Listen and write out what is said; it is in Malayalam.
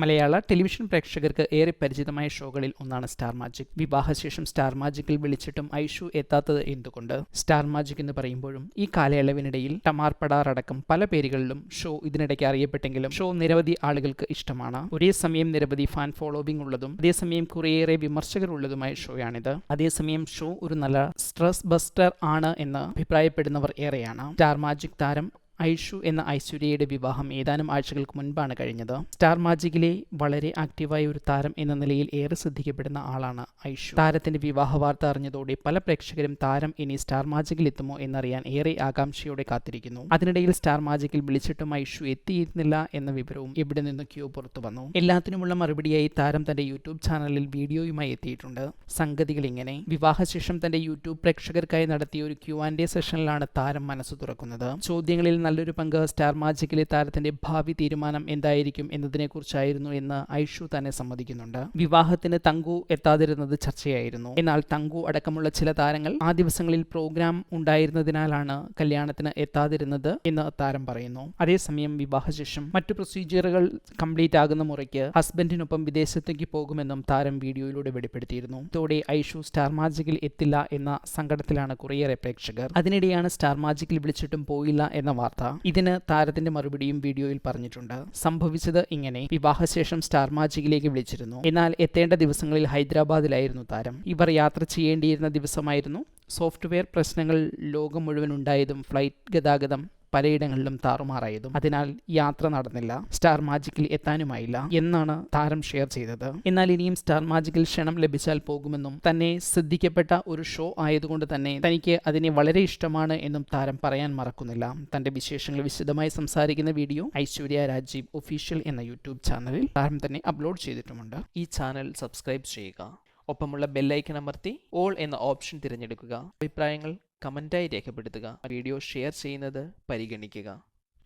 മലയാള ടെലിവിഷൻ പ്രേക്ഷകർക്ക് ഏറെ പരിചിതമായ ഷോകളിൽ ഒന്നാണ് സ്റ്റാർ മാജിക്. വിവാഹശേഷം സ്റ്റാർ മാജിക്കിൽ വിളിച്ചിട്ടും ഐഷു എത്താത്തത് എന്തുകൊണ്ട്? സ്റ്റാർ മാജിക് എന്ന് പറയുമ്പോഴും ഈ കാലയളവിനിടയിൽ ടമാർ പടാർ അടക്കം പല പേരുകളിലും ഷോ ഇതിനിടയ്ക്ക് അറിയപ്പെട്ടെങ്കിലും ഷോ നിരവധി ആളുകൾക്ക് ഇഷ്ടമാണ്. ഒരേ സമയം നിരവധി ഫാൻ ഫോളോവിംഗ് ഉള്ളതും അതേസമയം കുറേയേറെ വിമർശകരുള്ളതുമായ ഷോയാണിത്. അതേസമയം ഷോ ഒരു നല്ല സ്ട്രെസ് ബസ്റ്റർ ആണ് എന്ന് അഭിപ്രായപ്പെടുന്നവർ ഏറെയാണ്. സ്റ്റാർ മാജിക് താരം ഐഷു എന്ന ഐശ്വര്യയുടെ വിവാഹം ഏതാനും ആഴ്ചകൾക്ക് മുൻപാണ് കഴിഞ്ഞത്. സ്റ്റാർ മാജിക്കിലെ വളരെ ആക്റ്റീവായ ഒരു താരം എന്ന നിലയിൽ ഏറെ ശ്രദ്ധിക്കപ്പെടുന്ന ആളാണ് ഐഷു. താരത്തിന്റെ വിവാഹ വാർത്ത അറിഞ്ഞതോടെ പല പ്രേക്ഷകരും താരം ഇനി സ്റ്റാർ മാജിക്കിൽ എത്തുമോ എന്നറിയാൻ ഏറെ ആകാംക്ഷയോടെ കാത്തിരിക്കുന്നു. അതിനിടയിൽ സ്റ്റാർ മാജിക്കിൽ വിളിച്ചിട്ടും ഐഷു എത്തിയിരുന്നില്ല എന്ന വിവരവും ഇവിടെ നിന്നൊക്കെയോ പുറത്തു വന്നു. എല്ലാത്തിനുമുള്ള മറുപടിയായി താരം തന്റെ യൂട്യൂബ് ചാനലിൽ വീഡിയോയുമായി എത്തിയിട്ടുണ്ട്. സംഗതികൾ ഇങ്ങനെ: വിവാഹശേഷം തന്റെ യൂട്യൂബ് പ്രേക്ഷകർക്കായി നടത്തിയ ഒരു Q&A സെഷനിലാണ് താരം മനസ്സ് തുറക്കുന്നത്. ചോദ്യങ്ങളിൽ നല്ലൊരു പങ്ക് സ്റ്റാർ മാജിക്കിലെ താരത്തിന്റെ ഭാവി തീരുമാനം എന്തായിരിക്കും എന്നതിനെക്കുറിച്ചായിരുന്നു എന്ന് ഐഷു തന്നെ സമ്മതിക്കുന്നുണ്ട്. വിവാഹത്തിന് തങ്കു എത്താതിരുന്നത് ചർച്ചയായിരുന്നു. എന്നാൽ തങ്കു അടക്കമുള്ള ചില താരങ്ങൾ ആ ദിവസങ്ങളിൽ പ്രോഗ്രാം ഉണ്ടായിരുന്നതിനാലാണ് കല്യാണത്തിന് എത്താതിരുന്നത് എന്ന് താരം പറയുന്നു. അതേസമയം വിവാഹശേഷം മറ്റു പ്രൊസീജിയറുകൾ കംപ്ലീറ്റ് ആകുന്ന മുറയ്ക്ക് ഹസ്ബൻഡിനൊപ്പം വിദേശത്തേക്ക് പോകുമെന്നും താരം വീഡിയോയിലൂടെ വെളിപ്പെടുത്തിയിരുന്നു. ഇതോടെ ഐഷു സ്റ്റാർ മാജിക്കിൽ എത്തില്ല എന്ന സങ്കടത്തിലാണ് കുറേയേറെ പ്രേക്ഷകർ. അതിനിടെയാണ് സ്റ്റാർ മാജിക്കിൽ വിളിച്ചിട്ടും പോയില്ല എന്ന വാർത്ത. ഇതിന് താരത്തിന്റെ മറുപടിയും വീഡിയോയിൽ പറഞ്ഞിട്ടുണ്ട്. സംഭവിച്ചത് ഇങ്ങനെ: വിവാഹശേഷം സ്റ്റാർ മാജിക്കിലേക്ക് വിളിച്ചിരുന്നു. എന്നാൽ എത്തേണ്ട ദിവസങ്ങളിൽ ഹൈദരാബാദിലായിരുന്നു താരം. ഇവർ യാത്ര ചെയ്യേണ്ടിയിരുന്ന ദിവസമായിരുന്നു. സോഫ്റ്റ്വെയർ പ്രശ്നങ്ങൾ ലോകം മുഴുവൻ ഉണ്ടായതും ഫ്ലൈറ്റ് ഗതാഗതം പലയിടങ്ങളിലും താറുമാറായതും അതിനാൽ യാത്ര നടന്നില്ല. സ്റ്റാർ മാജിക്കിൽ എത്താനുമായില്ല എന്നാണ് താരം ഷെയർ ചെയ്തത്. എന്നാൽ ഇനിയും സ്റ്റാർ മാജിക്കിൽ ക്ഷണം ലഭിച്ചാൽ പോകുമെന്നും തന്നെ ശ്രദ്ധിക്കപ്പെട്ട ഒരു ഷോ ആയതുകൊണ്ട് തന്നെ തനിക്ക് അതിനെ വളരെ ഇഷ്ടമാണ് എന്നും താരം പറയാൻ മറക്കുന്നില്ല. തന്റെ വിശേഷങ്ങൾ വിശദമായി സംസാരിക്കുന്ന വീഡിയോ ഐശ്വര്യ രാജീവ് ഒഫീഷ്യൽ എന്ന യൂട്യൂബ് ചാനലിൽ താരം തന്നെ അപ്ലോഡ് ചെയ്തിട്ടുമുണ്ട്. ഈ ചാനൽ സബ്സ്ക്രൈബ് ചെയ്യുക. ഒപ്പമുള്ള ബെല്ലൈക്കൺ അമർത്തി ഓൾ എന്ന ഓപ്ഷൻ തിരഞ്ഞെടുക്കുക. അഭിപ്രായങ്ങൾ കമന്റായി രേഖപ്പെടുത്തുക. വീഡിയോ ഷെയർ ചെയ്യുന്നത് പരിഗണിക്കുക.